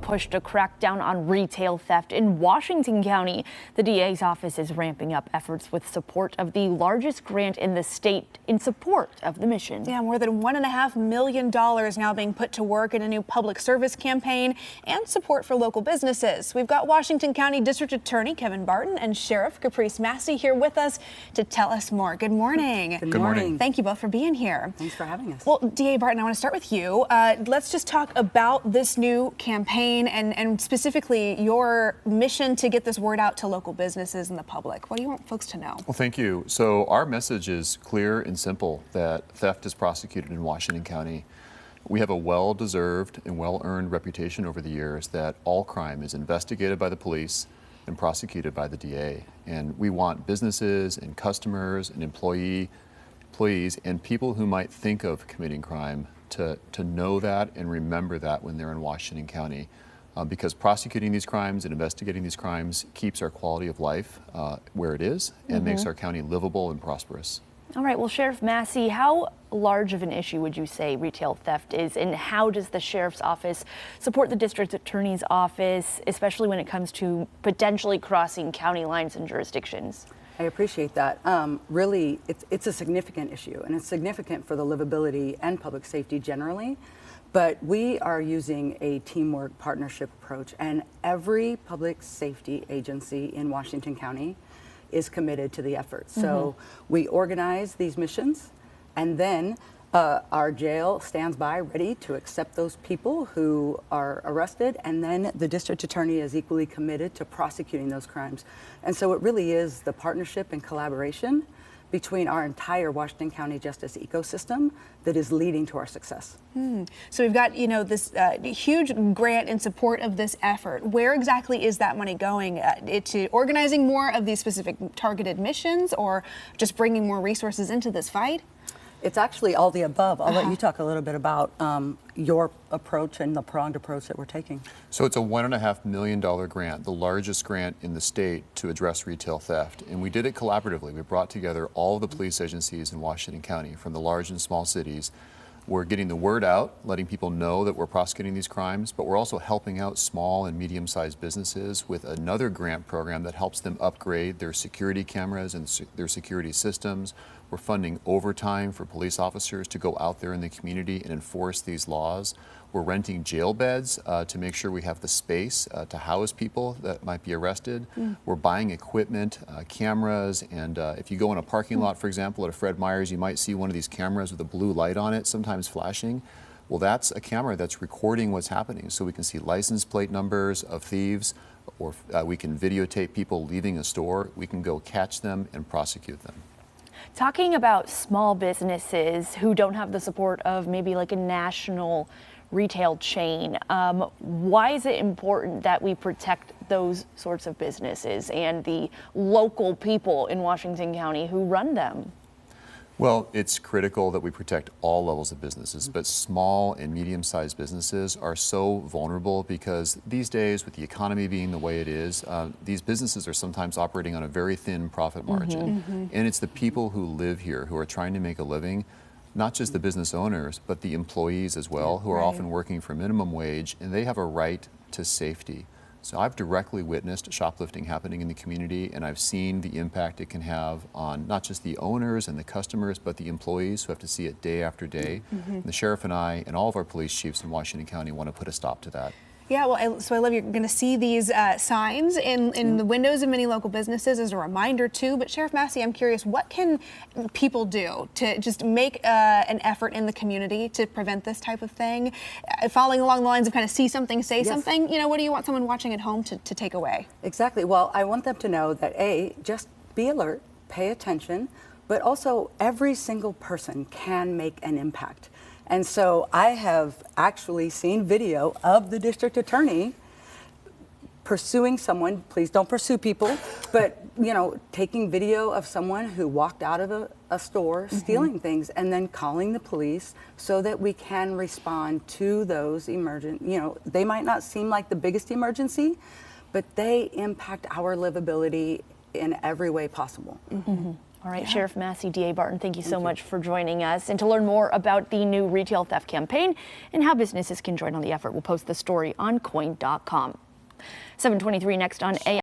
push to crack down on retail theft in Washington County. The DA's office is ramping up efforts with support of the largest grant in the state in support of the mission. Yeah, more than $1.5 million now being put to work in a new public service campaign and support for local businesses. We've got Washington County District Attorney Kevin Barton and Sheriff Caprice Massey here with us to tell us more. Good morning. Good morning. Thank you both for being here. Thanks for having us. Well, DA Barton, I want to start with you. Let's just talk about this new campaign and specifically your mission to get this word out to local businesses and the public. What do you want folks to know? Well, thank you. So our message is clear and simple, that theft is prosecuted in Washington County. We have a well-deserved and well-earned reputation over the years that all crime is investigated by the police and prosecuted by the DA. And we want businesses and customers and employees and people who might think of committing crime to know that and remember that when they're in Washington County. Because prosecuting these crimes and investigating these crimes keeps our quality of life where it is and makes our county livable and prosperous. All right, well, Sheriff Massey, how large of an issue would you say retail theft is, and how does the Sheriff's Office support the District Attorney's Office, especially when it comes to potentially crossing county lines and jurisdictions? I appreciate that. Really, it's a significant issue, and it's significant for the livability and public safety generally. But we are using a teamwork partnership approach, and every public safety agency in Washington County is committed to the effort. So we organize these missions, and then our jail stands by ready to accept those people who are arrested, and then the district attorney is equally committed to prosecuting those crimes. And so it really is the partnership and collaboration between our entire Washington County justice ecosystem that is leading to our success. So we've got, this huge grant in support of this effort. Where exactly is that money going? To organizing more of these specific targeted missions, or just bringing more resources into this fight? It's actually all the above. I'll let you talk a little bit about your approach and the pronged approach that we're taking. So it's a $1.5 million grant, the largest grant in the state to address retail theft. And we did it collaboratively. We brought together all of the police agencies in Washington County, from the large and small cities. We're getting the word out, letting people know that we're prosecuting these crimes, but we're also helping out small and medium-sized businesses with another grant program that helps them upgrade their security cameras and their security systems. We're funding overtime for police officers to go out there in the community and enforce these laws. We're renting jail beds to make sure we have the space to house people that might be arrested. We're buying equipment, cameras, and if you go in a parking lot, for example, at a Fred Meyer's, you might see one of these cameras with a blue light on it, sometimes flashing. Well, that's a camera that's recording what's happening, so we can see license plate numbers of thieves, or we can videotape people leaving a store. We can go catch them and prosecute them. Talking about small businesses who don't have the support of maybe like a national retail chain, why is it important that we protect those sorts of businesses and the local people in Washington County who run them? Well, it's critical that we protect all levels of businesses, but small and medium-sized businesses are so vulnerable because these days, with the economy being the way it is, these businesses are sometimes operating on a very thin profit margin. And it's the people who live here who are trying to make a living, not just the business owners, but the employees as well, who are often working for minimum wage, and they have a right to safety. So I've directly witnessed shoplifting happening in the community, and I've seen the impact it can have on not just the owners and the customers, but the employees who have to see it day after day. The sheriff and I and all of our police chiefs in Washington County want to put a stop to that. Yeah, well, so I love you're going to see these signs in the windows of many local businesses as a reminder too. But Sheriff Massey, I'm curious, what can people do to just make an effort in the community to prevent this type of thing? Following along the lines of kind of see something, say something, what do you want someone watching at home to take away? Exactly. Well, I want them to know that just be alert, pay attention, but also every single person can make an impact. And so I have actually seen video of the district attorney pursuing someone. Please don't pursue people, but taking video of someone who walked out of a store stealing things and then calling the police so that we can respond to those emergent, they might not seem like the biggest emergency, but they impact our livability in every way possible. All right, Sheriff Massey, DA Barton, thank you so much for joining us. And to learn more about the new retail theft campaign and how businesses can join on the effort, we'll post the story on coin.com. 7:23 next on AI.